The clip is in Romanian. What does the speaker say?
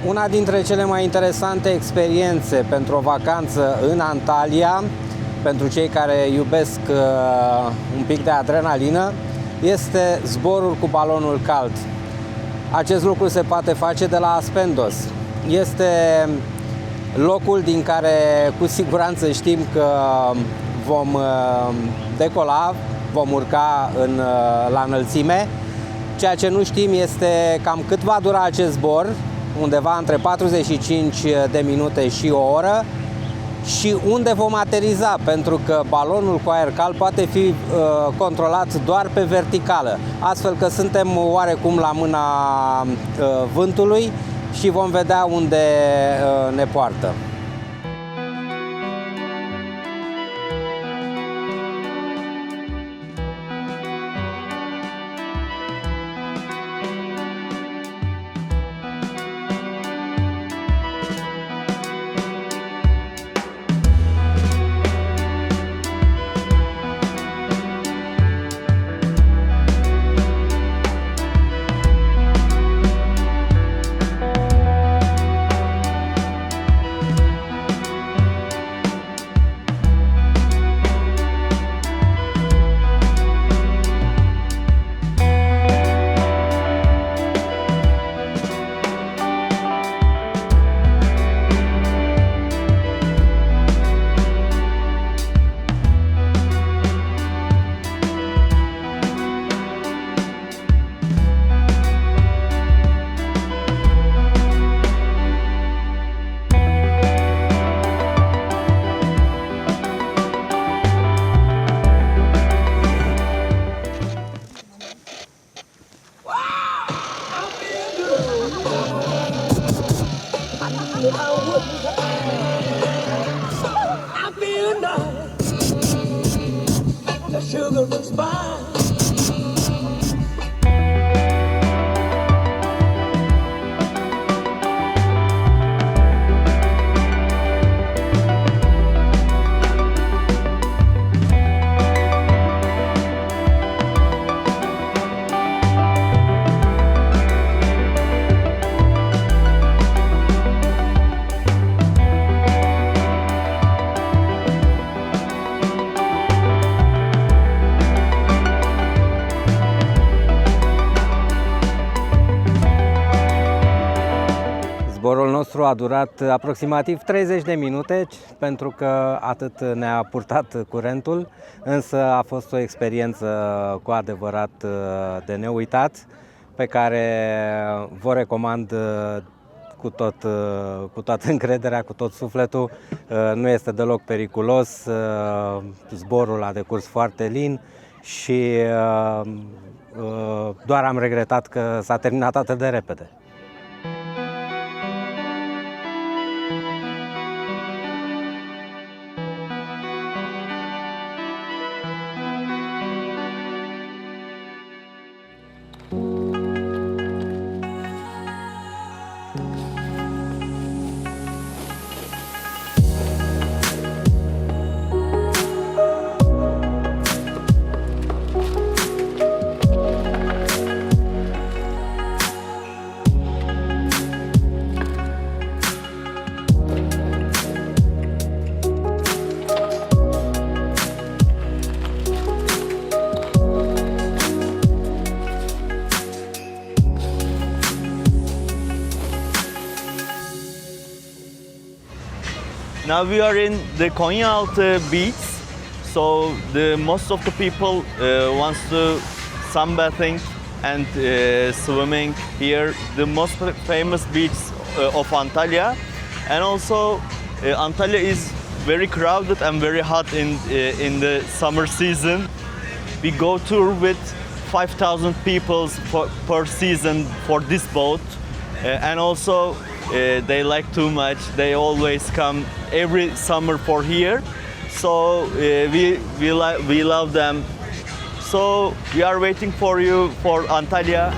Una dintre cele mai interesante experiențe pentru o vacanță în Antalya, pentru cei care iubesc un pic de adrenalină, este zborul cu balonul cald. Acest lucru se poate face de la Aspendos. Este locul din care cu siguranță știm că vom decola, vom urca la înălțime. Ceea ce nu știm este cam cât va dura acest zbor, undeva între 45 de minute și o oră, și unde vom ateriza, pentru că balonul cu aer cald poate fi controlat doar pe verticală, astfel că suntem oarecum la mâna vântului și vom vedea unde ne poartă. Zborul nostru a durat aproximativ 30 de minute, pentru că atât ne-a purtat curentul, însă a fost o experiență cu adevărat de neuitat, pe care vă recomand cu toată încrederea, cu tot sufletul. Nu este deloc periculos, zborul a decurs foarte lin și doar am regretat că s-a terminat atât de repede. Now we are in the Konyaaltı beach, so most of the people wants to sunbathing and swimming here. The most famous beach of Antalya, and also Antalya is very crowded and very hot in the summer season. We go tour with 5,000 people per season for this boat, and also they like too much. They always come every summer for here, so we love them. So we are waiting for you for Antalya.